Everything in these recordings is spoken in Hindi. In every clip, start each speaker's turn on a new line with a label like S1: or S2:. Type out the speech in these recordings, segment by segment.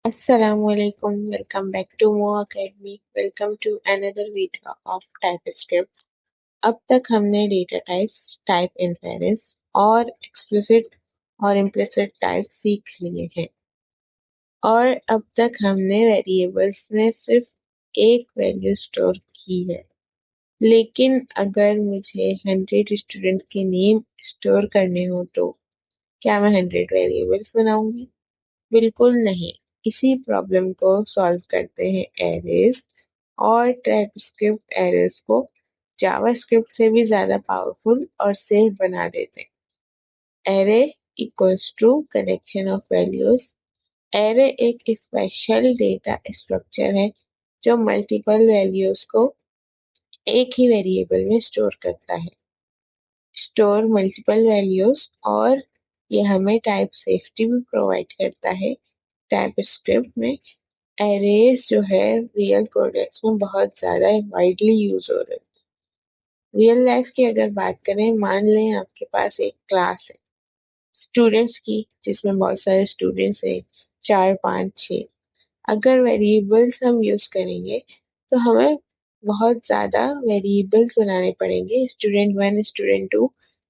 S1: Assalamualaikum. Welcome back to Mo Academy. Welcome to another video of TypeScript. अब तक हमने डेटा टाइप्स, टाइप इन्फेरेंस और एक्सप्लिसिट और इम्प्लिसिट टाइप सीख लिए हैं और अब तक हमने वेरिएबल्स में सिर्फ एक वैल्यू स्टोर की है। लेकिन अगर मुझे 100 स्टूडेंट के नेम स्टोर करने हो तो क्या मैं 100 वेरिएबल्स बनाऊंगी? बिल्कुल नहीं। इसी प्रॉब्लम को सॉल्व करते हैं एरेज और टाइपस्क्रिप्ट एरेज को जावास्क्रिप्ट से भी ज्यादा पावरफुल और सेफ बना देते हैं। Array equals to collection of values. Array एक स्पेशल डेटा स्ट्रक्चर है जो मल्टीपल वैल्यूज को एक ही वेरिएबल में स्टोर करता है। स्टोर मल्टीपल वैल्यूज और ये हमें टाइप सेफ्टी भी प्रोवाइड करता है। टाइपस्क्रिप्ट में एरेज जो है रियल प्रोजेक्ट्स में बहुत ज़्यादा वाइडली यूज हो रहे हैं। रियल लाइफ की अगर बात करें, मान लें आपके पास एक क्लास है स्टूडेंट्स की जिसमें बहुत सारे स्टूडेंट्स हैं, 4, 5, 6। अगर वेरिएबल्स हम यूज करेंगे तो हमें बहुत ज़्यादा वेरिएबल्स बनाने पड़ेंगे, स्टूडेंट 1, स्टूडेंट 2,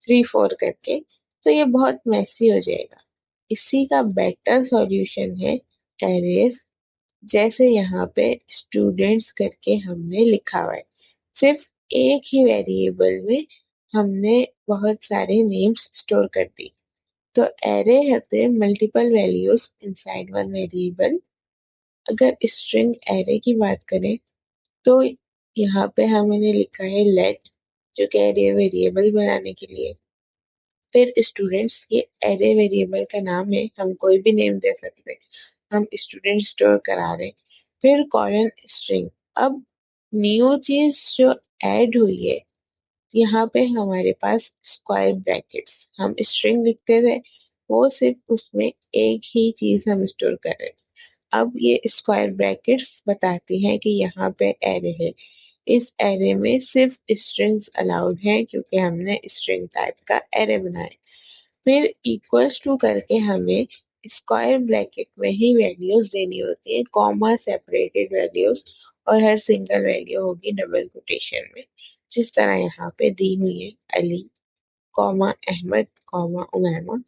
S1: 3, 4 करके। तो ये बहुत मैसी हो जाएगा। इसी का बेटर सॉल्यूशन है एरेज। जैसे यहाँ पे स्टूडेंट्स करके हमने लिखा हुआ है, सिर्फ एक ही वेरिएबल में हमने बहुत सारे नेम्स स्टोर कर दी। तो एरे होते हैं multiple values inside one variable. अगर स्ट्रिंग एरे की बात करें तो यहाँ पे हमने लिखा है लेट, जो कि एरे वेरिएबल बनाने के लिए। फिर स्टूडेंट्स, ये एरे वेरिएबल का नाम है, हम कोई भी नेम दे सकते हैं। हम स्टूडेंट स्टोर करा रहे हैं। फिर कॉलन स्ट्रिंग। अब न्यू चीज जो ऐड हुई है, यहाँ पे हमारे पास स्क्वायर ब्रैकेट्स। हम स्ट्रिंग लिखते थे, वो सिर्फ उसमें एक ही चीज हम स्टोर कर रहे हैं। अब ये स्क्वायर ब्रैकेट्स बताती हैं कि यहाँ पे एरे है। इस एरे में सिर्फ स्ट्रिंग्स अलाउड हैं क्योंकि हमने स्ट्रिंग टाइप का एरे बनाया। फिर इक्वल्स टू करके हमें स्क्वायर ब्रैकेट में ही वैल्यूज देनी होती है, कॉमा सेपरेटेड वैल्यूज, और हर सिंगल वैल्यू होगी डबल कोटेशन में, जिस तरह यहाँ पे दी हुई है, अली, कॉमा अहमद, कॉमा उमैमा।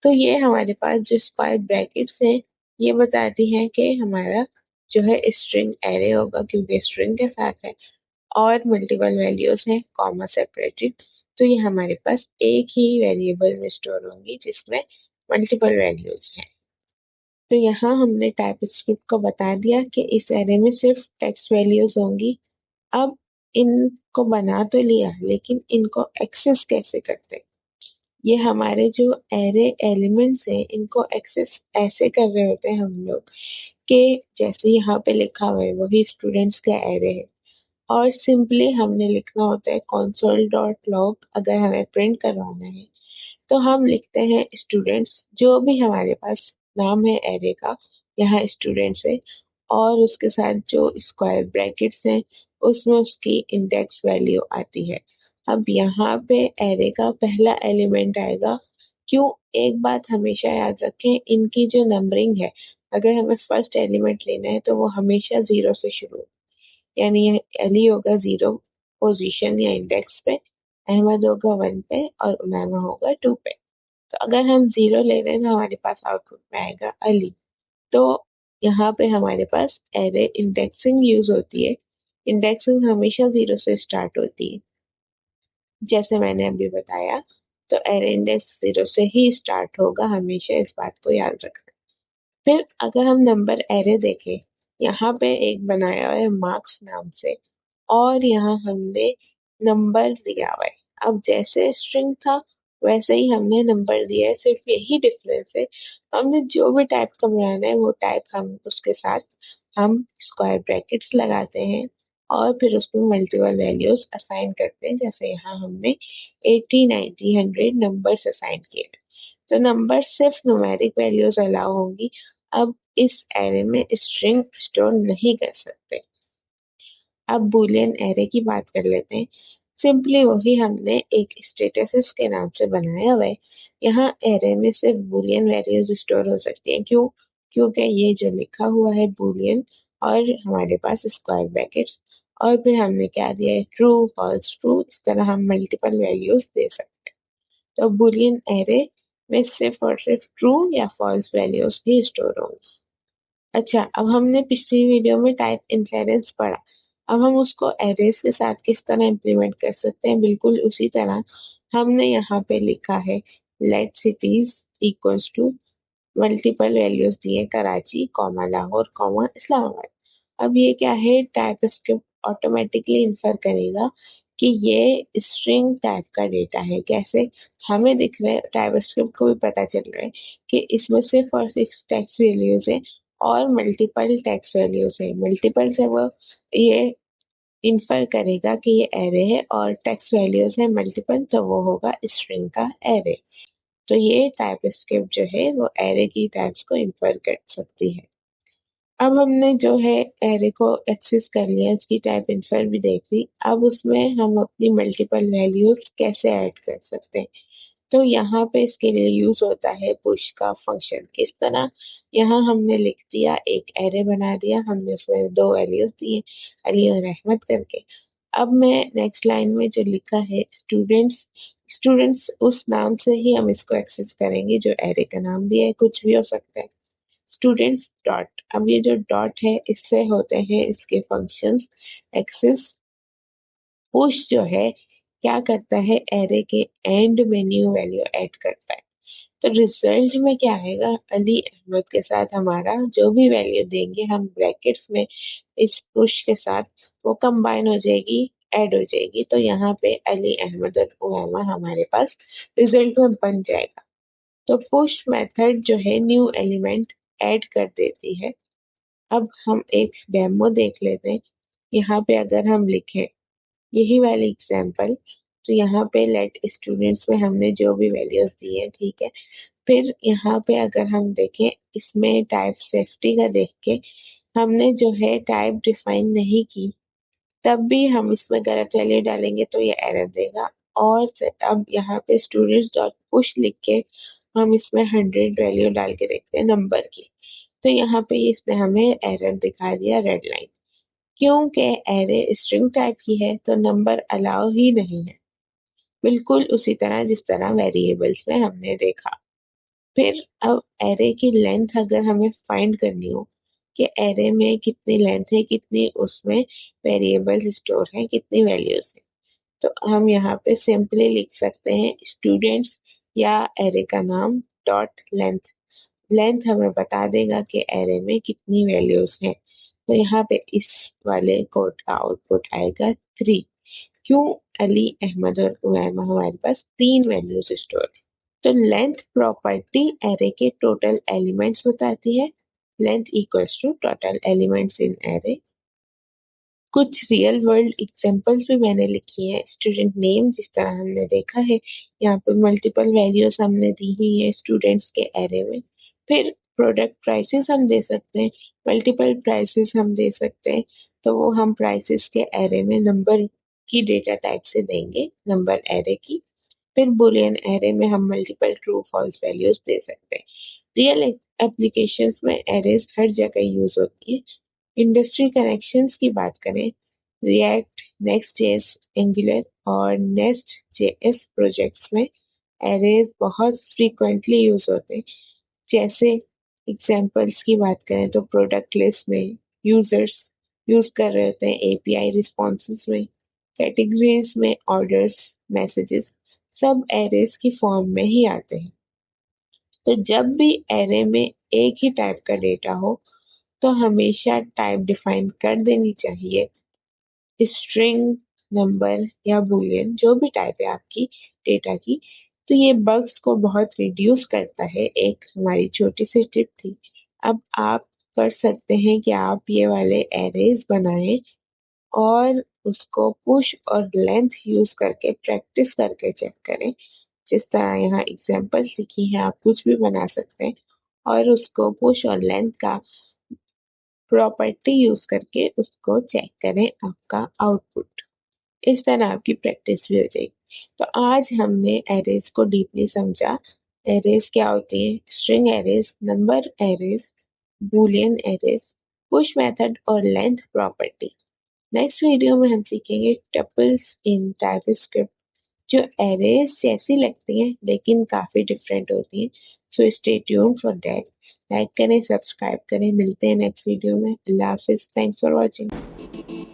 S1: तो ये हमारे पास जो स्क्वायर ब्रैकेट्स हैं ये बताती हैं कि हमारा जो है स्ट्रिंग एरे होगा क्योंकि स्ट्रिंग के साथ है और मल्टीपल वैल्यूज हैं, कॉमा सेपरेटेड। तो ये हमारे पास एक ही वेरिएबल में स्टोर होंगी जिसमें मल्टीपल वैल्यूज हैं। तो यहाँ हमने टाइप स्क्रिप्ट को बता दिया कि इस एरे में सिर्फ टेक्स्ट वैल्यूज होंगी। अब इनको बना तो लिया, लेकिन इनको एक्सेस कैसे करते? ये हमारे जो एरे एलिमेंट्स हैं इनको एक्सेस ऐसे कर रहे होते हैं हम लोग कि जैसे यहाँ पे लिखा हुआ है वही स्टूडेंट्स का एरे है, और सिंपली हमने लिखना होता है console.log। अगर हमें प्रिंट करवाना है तो हम लिखते हैं स्टूडेंट्स, जो भी हमारे पास नाम है एरे का, यहाँ स्टूडेंट्स है, और उसके साथ जो स्क्वायर ब्रैकेट्स हैं उसमें उसकी इंडेक्स वैल्यू आती है। अब यहाँ पे एरे का पहला एलिमेंट आएगा। क्यों? एक बात हमेशा याद रखें, इनकी जो नंबरिंग है, अगर हमें फर्स्ट एलिमेंट लेना है तो वो हमेशा 0 से शुरू, यानी अली होगा 0 पोजीशन या इंडेक्स पे, अहमद होगा 1 पे और उमैमा होगा 2 पे। तो अगर हम 0 ले रहे हैं तो हमारे पास आउटपुट में आएगा अली। तो यहाँ पे हमारे पास एरे इंडेक्सिंग यूज होती है। इंडेक्सिंग हमेशा 0 से स्टार्ट होती है, जैसे मैंने अभी बताया। तो एरे इंडेक्स 0 से ही स्टार्ट होगा, हमेशा इस बात को याद रखना। फिर अगर हम नंबर एरे देखें, यहाँ पे एक बनाया हुआ है मार्क्स नाम से, और यहाँ हमने नंबर दिया हुआ है। अब जैसे स्ट्रिंग था वैसे ही हमने नंबर दिया है, सिर्फ यही डिफरेंस है, हमने जो भी टाइप का बनाना है वो टाइप हम उसके साथ हम स्क्वायर ब्रैकेट्स लगाते हैं और फिर उसमें मल्टीपल वैल्यूज असाइन करते हैं। जैसे यहाँ हमने 80, 90, 100 नंबर्स असाइन किए। तो नंबर सिर्फ न्यूमेरिक वैल्यूज अलाउ होंगी। अब इस एरे में स्ट्रिंग स्टोर नहीं कर सकते। अब बूलियन एरे की बात कर लेते हैं। सिंपली वही हमने एक स्टेटसेस के नाम से बनाया हुआ है। यहाँ एरे में सिर्फ बूलियन वैल्यूज स्टोर हो सकती हैं। क्यों? क्योंकि ये जो लिखा हुआ है बूलियन और हमारे पास स्क्वायर ब्रैकेट्स और फिर हमने क्या दिया है ट्रू फॉल्स ट्रू, इस तरह हम मल्टीपल वैल्यूज दे सकते हैं। तो बूलियन एरे में सिर्फ और सिर्फ ट्रू या फॉल्स वैल्यूज ही स्टोर होंगी। अच्छा, अब हमने पिछली वीडियो में टाइप इन्फेरेंस पढ़ा। अब हम उसको एरेज के साथ किस तरह इम्प्लीमेंट कर सकते हैं, बिल्कुल उसी तरह हमने यहाँ पे लिखा है let cities equals to multiple values दिए कराची कॉमा लाहौर कॉमा इस्लामाबाद। अब ये क्या है, टाइप स्क्रिप्ट ऑटोमेटिकली इन्फर करेगा कि ये स्ट्रिंग टाइप का डेटा है। कैसे, हमें दिख रहा है, टाइप स्क्रिप्ट को भी पता चल रहा है कि इसमें सिर्फ और सिर्फ टेक्स्ट वैल्यूज है और मल्टीपल टेक्स्ट वैल्यूज है। मल्टीपल से वो ये इन्फर करेगा कि ये एरे है और टेक्स्ट वैल्यूज है मल्टीपल, तो वो होगा स्ट्रिंग का एरे। तो ये टाइप स्क्रिप्ट जो है वो एरे की टाइप्स को इन्फर कर सकती है। अब हमने जो है एरे को एक्सेस कर लिया, उसकी टाइप इन्फर भी देख ली। अब उसमें हम अपनी मल्टीपल वैल्यूज कैसे ऐड कर सकते हैं, तो यहाँ पे इसके लिए यूज होता है पुश का फंक्शन। किस तरह, यहाँ हमने लिख दिया, एक एरे बना दिया, हमने उसमें 2 वैल्यूज दिए अली और अहमद करके। अब मैं नेक्स्ट लाइन में जो लिखा है स्टूडेंट्स, स्टूडेंट्स उस नाम से ही हम इसको एक्सेस करेंगे जो एरे का नाम दिया है, कुछ भी हो सकता है। स्टूडेंट्स डॉट, अब ये जो डॉट है इससे होते हैं इसके फंक्शंस एक्सेस। पुश जो है क्या करता है, एरे के एंड में न्यू वैल्यू ऐड करता है। तो रिजल्ट में क्या आएगा, अली अहमद के साथ हमारा जो भी वैल्यू देंगे हम ब्रैकेट्स में इस पुश के साथ, वो कंबाइन हो जाएगी, ऐड हो जाएगी। तो यहाँ पे अली अहमद और उमैमा हमारे पास रिजल्ट में बन जाएगा। तो पुश मेथड जो है न्यू एलिमेंट ऐड कर देती है। अब हम एक डेमो देख लेते हैं। यहाँ पे अगर हम लिखें यही वाली एग्जाम्पल, तो यहाँ पे लेट स्टूडेंट्स में हमने जो भी वैल्यूज दी है, ठीक है। फिर यहाँ पे अगर हम देखें इसमें टाइप सेफ्टी का देख के हमने जो है टाइप डिफाइन नहीं की, तब भी हम इसमें गलत वैल्यू डालेंगे तो ये एरर देगा। और अब यहाँ पे स्टूडेंट्स डॉट पुश लिख के हम इसमें 100 वैल्यू डाल के देखते हैं नंबर की, तो यहाँ पे इसने हमें एरर दिखा दिया रेड लाइन, क्योंकि एरे स्ट्रिंग टाइप की है तो नंबर अलाउ ही नहीं है, बिल्कुल उसी तरह जिस तरह वेरिएबल्स में हमने देखा। फिर अब एरे की लेंथ अगर हमें फाइंड करनी हो कि एरे में कितनी लेंथ है, कितनी उसमें वेरिएबल्स स्टोर हैं, कितनी वैल्यूज हैं, तो हम यहाँ पे सिंपली लिख सकते हैं स्टूडेंट्स या एरे का नाम डॉट लेंथ। लेंथ हमें बता देगा कि एरे में कितनी वैल्यूज हैं। तो यहाँ पे इस वाले कोड का आउटपुट आएगा 3। क्यों, अली अहमद और उमैमा हमारे पास 3 वैल्यूज स्टोर। तो लेंथ प्रॉपर्टी एरे के टोटल एलिमेंट्स बताती है। Length equals to total elements in array. कुछ रियल वर्ल्ड एग्जांपल्स भी मैंने लिखी है। स्टूडेंट नेम जिस तरह हमने देखा है, यहाँ पे मल्टीपल वैल्यूज हमने दी हुई है स्टूडेंट्स के एरे में। फिर प्रोडक्ट प्राइसेस हम दे सकते हैं, मल्टीपल प्राइसेस हम दे सकते हैं, तो वो हम प्राइसेस के एरे में नंबर की डेटा टाइप से देंगे, नंबर एरे की। फिर बुलियन एरे में हम मल्टीपल ट्रू फॉल्स वैल्यूज दे सकते हैं। रियल एप्लीकेशंस में एरेज हर जगह यूज होती है। इंडस्ट्री कनेक्शंस की बात करें, रिएक्ट, नेक्स्ट जेएस, एंगुलर और नेस्ट जेएस प्रोजेक्ट्स में एरेज बहुत फ्रीक्वेंटली यूज होते हैं। जैसे एग्जांपल्स की बात करें तो प्रोडक्ट लिस्ट में यूजर्स यूज कर रहे होते हैं, एपीआई रिस्पॉन्सेज में, कैटेगरीज में ऑर्डर्स, मैसेजेस, सब एरेज की फॉर्म में ही आते हैं। तो जब भी एरे में एक ही टाइप का डेटा हो तो हमेशा टाइप डिफाइन कर देनी चाहिए, स्ट्रिंग, नंबर या बूलियन, जो भी टाइप है आपकी डेटा की। तो ये बग्स को बहुत रिड्यूस करता है। एक हमारी छोटी सी टिप थी। अब आप कर सकते हैं कि आप ये वाले एरेज बनाएं और उसको पुश और लेंथ यूज करके प्रैक्टिस करके चेक करें। जिस तरह यहाँ एग्जांपल्स लिखी हैं आप कुछ भी बना सकते हैं और उसको पुश और लेंथ का प्रॉपर्टी यूज करके उसको चेक करें आपका आउटपुट। इस तरह आपकी प्रैक्टिस भी हो जाएगी। तो आज हमने एरेज को डीपली समझा। एरेज क्या होती है, string arrays, number arrays, Boolean arrays, push method और लेंथ प्रॉपर्टी। नेक्स्ट वीडियो में हम सीखेंगे टपल्स इन टाइपस्क्रिप्ट, जो एरेज जैसी लगती हैं लेकिन काफ़ी डिफरेंट होती हैं। So stay tune for that. Like करें, सब्सक्राइब करें। मिलते हैं नेक्स्ट वीडियो में। अल्लाह हाफिज़। Thanks for watching.